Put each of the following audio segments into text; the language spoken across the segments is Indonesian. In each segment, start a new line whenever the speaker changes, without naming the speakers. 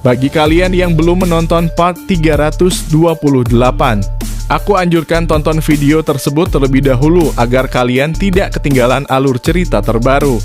Bagi kalian yang belum menonton part 328, aku anjurkan tonton video tersebut terlebih dahulu agar kalian tidak ketinggalan alur cerita terbaru.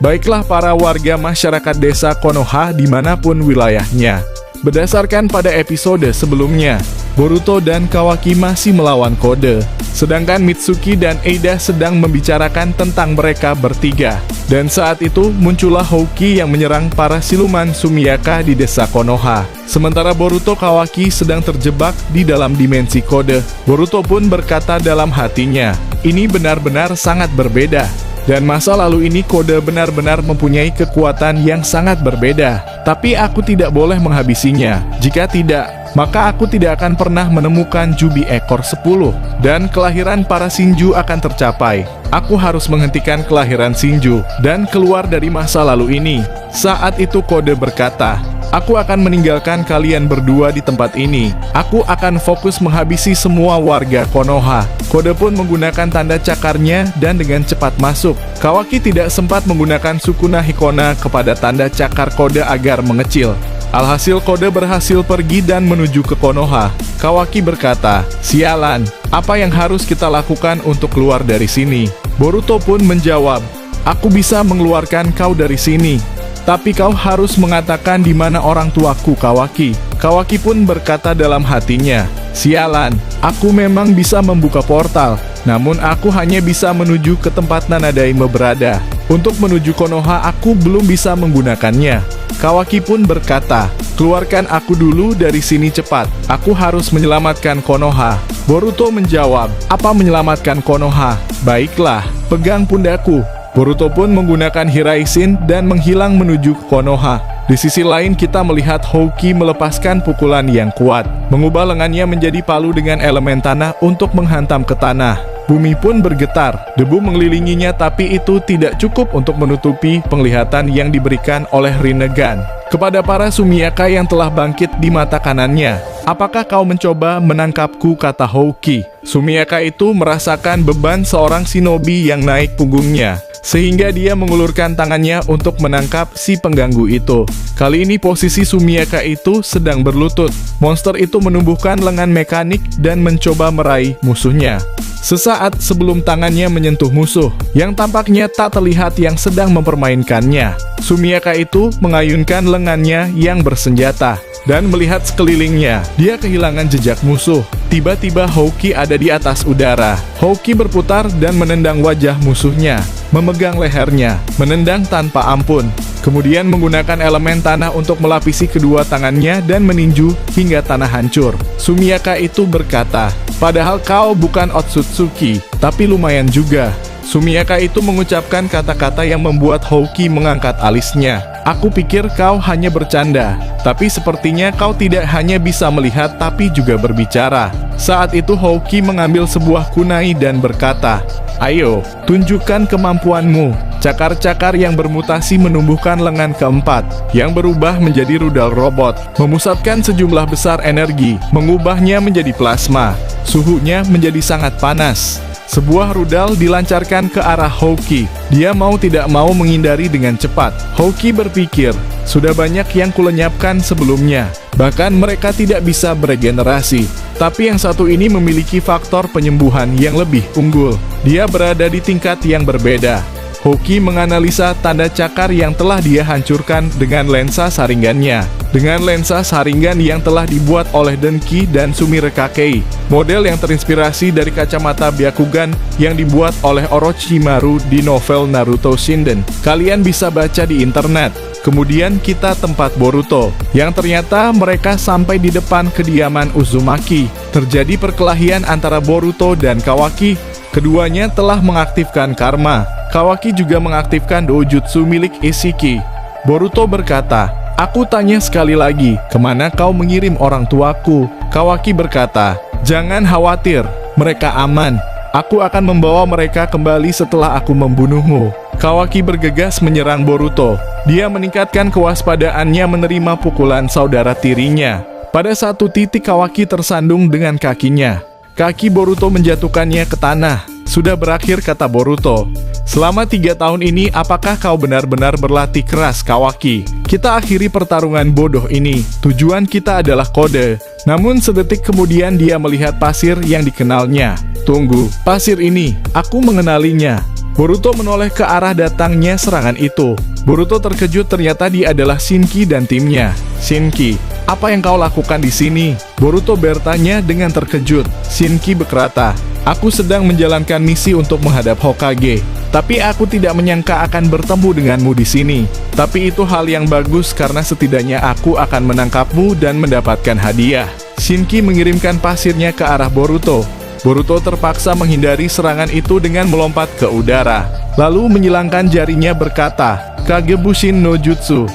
Baiklah para warga masyarakat desa Konoha dimanapun wilayahnya. Berdasarkan pada episode sebelumnya, Boruto dan Kawaki masih melawan Kode, sedangkan Mitsuki dan Eida sedang membicarakan tentang mereka bertiga. Dan saat itu muncullah Houki yang menyerang para siluman Sumiyaka di desa Konoha. Sementara Boruto Kawaki sedang terjebak di dalam dimensi Kode. Boruto pun berkata dalam hatinya, ini benar-benar sangat berbeda. Dan masa lalu ini Kode benar-benar mempunyai kekuatan yang sangat berbeda. Tapi aku tidak boleh menghabisinya. Jika tidak, maka aku tidak akan pernah menemukan Jubi ekor 10. Dan kelahiran para Shinju akan tercapai. Aku harus menghentikan kelahiran Shinju dan keluar dari masa lalu ini. Saat itu Kode berkata, aku akan meninggalkan kalian berdua di tempat ini. Aku akan fokus menghabisi semua warga Konoha. Kode pun menggunakan tanda cakarnya dan dengan cepat masuk. Kawaki tidak sempat menggunakan Sukuna Hikona kepada tanda cakar Kode agar mengecil. Alhasil Kode berhasil pergi dan menuju ke Konoha. Kawaki berkata, sialan, apa yang harus kita lakukan untuk keluar dari sini? Boruto pun menjawab, aku bisa mengeluarkan kau dari sini. Tapi kau harus mengatakan di mana orang tuaku, Kawaki. Kawaki pun berkata dalam hatinya, sialan, aku memang bisa membuka portal, namun aku hanya bisa menuju ke tempat Nanadaime berada. Untuk menuju Konoha aku belum bisa menggunakannya. Kawaki pun berkata, keluarkan aku dulu dari sini cepat, aku harus menyelamatkan Konoha. Boruto menjawab, apa menyelamatkan Konoha? Baiklah, pegang pundakku. Boruto pun menggunakan Hiraishin dan menghilang menuju ke Konoha. Di sisi lain kita melihat Houki melepaskan pukulan yang kuat, mengubah lengannya menjadi palu dengan elemen tanah untuk menghantam ke tanah. Bumi pun bergetar, debu mengelilinginya tapi itu tidak cukup untuk menutupi penglihatan yang diberikan oleh Rinnegan kepada para Sumiyaka yang telah bangkit di mata kanannya. Apakah kau mencoba menangkapku, kata Houki. Sumiyaka itu merasakan beban seorang shinobi yang naik punggungnya, sehingga dia mengulurkan tangannya untuk menangkap si pengganggu itu. Kali ini posisi Sumiyaka itu sedang berlutut. Monster itu menumbuhkan lengan mekanik dan mencoba meraih musuhnya. Sesaat sebelum tangannya menyentuh musuh, yang tampaknya tak terlihat yang sedang mempermainkannya, Sumiyaka itu mengayunkan lengannya yang bersenjata. Dan melihat sekelilingnya, dia kehilangan jejak musuh. Tiba-tiba Houki ada di atas udara. Houki berputar dan menendang wajah musuhnya, memegang lehernya, menendang tanpa ampun. Kemudian menggunakan elemen tanah untuk melapisi kedua tangannya dan meninju hingga tanah hancur. Sumiyaka itu berkata, padahal kau bukan Otsutsuki, tapi lumayan juga. Sumiyaka itu mengucapkan kata-kata yang membuat Houki mengangkat alisnya. Aku pikir kau hanya bercanda, tapi sepertinya kau tidak hanya bisa melihat tapi juga berbicara. Saat itu Houki mengambil sebuah kunai dan berkata, ayo, tunjukkan kemampuanmu. Cakar-cakar yang bermutasi menumbuhkan lengan keempat, yang berubah menjadi rudal robot, memusatkan sejumlah besar energi, mengubahnya menjadi plasma. Suhunya menjadi sangat panas. Sebuah rudal dilancarkan ke arah Houki. Dia mau tidak mau menghindari dengan cepat. Houki berpikir, sudah banyak yang kulenyapkan sebelumnya. Bahkan mereka tidak bisa beregenerasi. Tapi yang satu ini memiliki faktor penyembuhan yang lebih unggul. Dia berada di tingkat yang berbeda. Houki menganalisa tanda cakar yang telah dia hancurkan dengan lensa saringannya. Dengan lensa saringan yang telah dibuat oleh Denki dan Sumirekakei, model yang terinspirasi dari kacamata Byakugan yang dibuat oleh Orochimaru di novel Naruto Shinden. Kalian bisa baca di internet. Kemudian kita tempat Boruto, yang ternyata mereka sampai di depan kediaman Uzumaki. Terjadi perkelahian antara Boruto dan Kawaki. Keduanya telah mengaktifkan karma. Kawaki juga mengaktifkan dojutsu milik Ishiki. Boruto berkata, aku tanya sekali lagi, kemana kau mengirim orang tuaku? Kawaki berkata, jangan khawatir, mereka aman. Aku akan membawa mereka kembali setelah aku membunuhmu. Kawaki bergegas menyerang Boruto. Dia meningkatkan kewaspadaannya menerima pukulan saudara tirinya. Pada satu titik Kawaki tersandung dengan kakinya. Kaki Boruto menjatuhkannya ke tanah. sudah berakhir, kata Boruto. Selama 3 tahun ini, apakah kau benar-benar berlatih keras, Kawaki? Kita akhiri pertarungan bodoh ini. Tujuan kita adalah kode. Namun sedetik kemudian dia melihat pasir yang dikenalnya. Tunggu, pasir ini, aku mengenalinya. Boruto menoleh ke arah datangnya serangan itu. Boruto terkejut, ternyata dia adalah Shinki dan timnya. Shinki, apa yang kau lakukan di sini? Boruto bertanya dengan terkejut. Shinki berkata, aku sedang menjalankan misi untuk menghadap Hokage. Tapi aku tidak menyangka akan bertemu denganmu di sini. Tapi itu hal yang bagus karena setidaknya aku akan menangkapmu dan mendapatkan hadiah. Shinki mengirimkan pasirnya ke arah Boruto. Boruto terpaksa menghindari serangan itu dengan melompat ke udara. Lalu menyilangkan jarinya berkata, Kagebushin no Jutsu.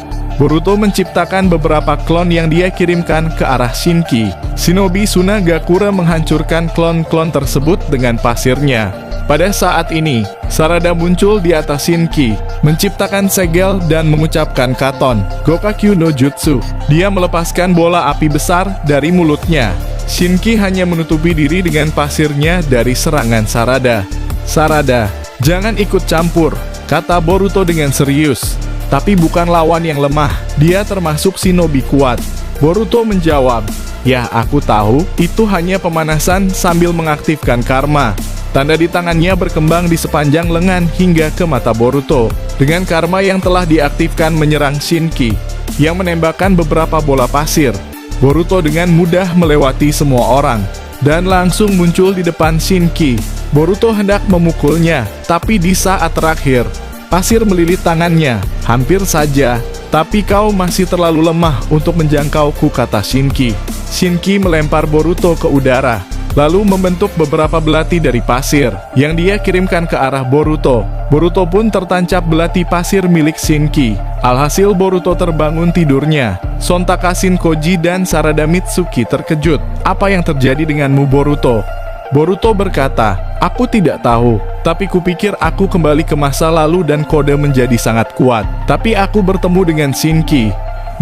Boruto menciptakan beberapa klon yang dia kirimkan ke arah Shinki. Shinobi Sunagakure menghancurkan klon-klon tersebut dengan pasirnya. Pada saat ini, Sarada muncul di atas Shinki, menciptakan segel dan mengucapkan katon, Gokakyu no Jutsu. Dia melepaskan bola api besar dari mulutnya. Shinki hanya menutupi diri dengan pasirnya dari serangan Sarada. Sarada, jangan ikut campur, kata Boruto dengan serius. Tapi bukan lawan yang lemah, dia termasuk shinobi kuat. Boruto menjawab, ya aku tahu, itu hanya pemanasan sambil mengaktifkan karma. Tanda di tangannya berkembang di sepanjang lengan hingga ke mata Boruto. Dengan karma yang telah diaktifkan menyerang Shinki, yang menembakkan beberapa bola pasir. Boruto dengan mudah melewati semua orang, dan langsung muncul di depan Shinki. Boruto hendak memukulnya, tapi di saat terakhir, pasir melilit tangannya, hampir saja. Tapi kau masih terlalu lemah untuk menjangkauku, kata Shinki. Shinki melempar Boruto ke udara, lalu membentuk beberapa belati dari pasir, yang dia kirimkan ke arah Boruto. Boruto pun tertancap belati pasir milik Shinki. Alhasil Boruto terbangun tidurnya. Sontak Kashin Koji dan Sarada Mitsuki terkejut. Apa yang terjadi denganmu, Boruto? Boruto berkata, aku tidak tahu, tapi kupikir aku kembali ke masa lalu dan kode menjadi sangat kuat. Tapi aku bertemu dengan Shinki.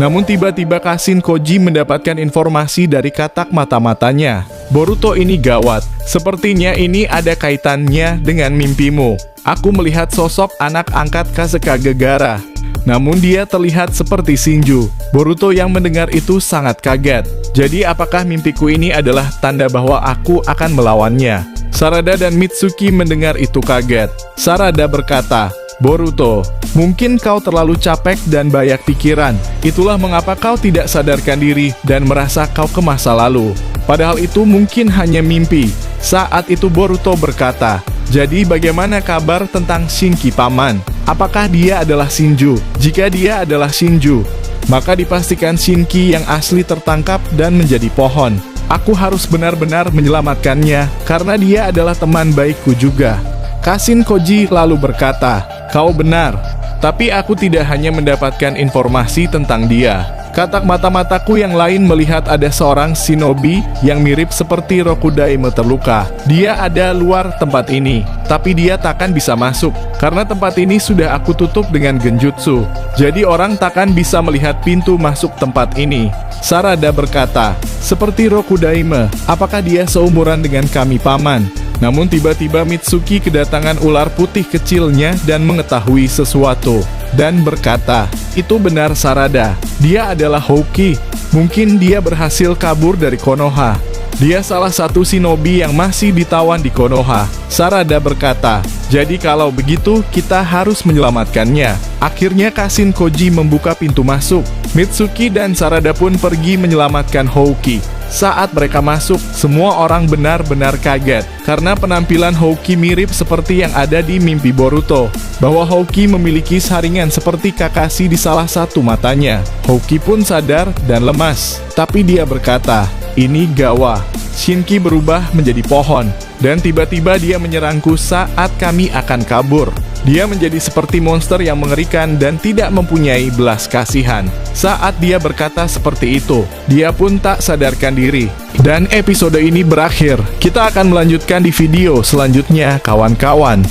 Namun tiba-tiba Kashin Koji mendapatkan informasi dari katak mata-matanya. Boruto ini gawat. Sepertinya ini ada kaitannya dengan mimpimu. Aku melihat sosok anak angkat Kazekage Gaara. Namun dia terlihat seperti Shinju. Boruto yang mendengar itu sangat kaget. Jadi apakah mimpiku ini adalah tanda bahwa aku akan melawannya? Sarada dan Mitsuki mendengar itu kaget. Sarada berkata, Boruto, mungkin kau terlalu capek dan banyak pikiran. Itulah mengapa kau tidak sadarkan diri dan merasa kau ke masa lalu. Padahal itu mungkin hanya mimpi. Saat itu Boruto berkata, jadi bagaimana kabar tentang Shinki paman? Apakah dia adalah Shinju? Jika dia adalah Shinju, maka dipastikan Shinki yang asli tertangkap dan menjadi pohon. Aku harus benar-benar menyelamatkannya karena dia adalah teman baikku juga. Kashin Koji lalu berkata, kau benar, tapi aku tidak hanya mendapatkan informasi tentang dia. Katak mata-mataku yang lain melihat ada seorang shinobi yang mirip seperti Rokudaime terluka. Dia ada luar tempat ini, tapi dia takkan bisa masuk, karena tempat ini sudah aku tutup dengan genjutsu. Jadi orang takkan bisa melihat pintu masuk tempat ini. Sarada berkata, seperti Rokudaime, apakah dia seumuran dengan kami paman? Namun tiba-tiba Mitsuki kedatangan ular putih kecilnya dan mengetahui sesuatu. Dan berkata, itu benar Sarada, dia adalah Houki. Mungkin dia berhasil kabur dari Konoha. Dia salah satu shinobi yang masih ditawan di Konoha. Sarada berkata, jadi kalau begitu kita harus menyelamatkannya. Akhirnya Kashin Koji membuka pintu masuk. Mitsuki dan Sarada pun pergi menyelamatkan Houki. Saat mereka masuk, semua orang benar-benar kaget karena penampilan Houki mirip seperti yang ada di mimpi Boruto, bahwa Houki memiliki saringan seperti Kakashi di salah satu matanya. Houki pun sadar dan lemas, tapi dia berkata, ini Gawa. Shinki berubah menjadi pohon, dan tiba-tiba dia menyerangku saat kami akan kabur. Dia menjadi seperti monster yang mengerikan dan tidak mempunyai belas kasihan. Saat dia berkata seperti itu, dia pun tak sadarkan diri. Dan episode ini berakhir. Kita akan melanjutkan di video selanjutnya, kawan-kawan.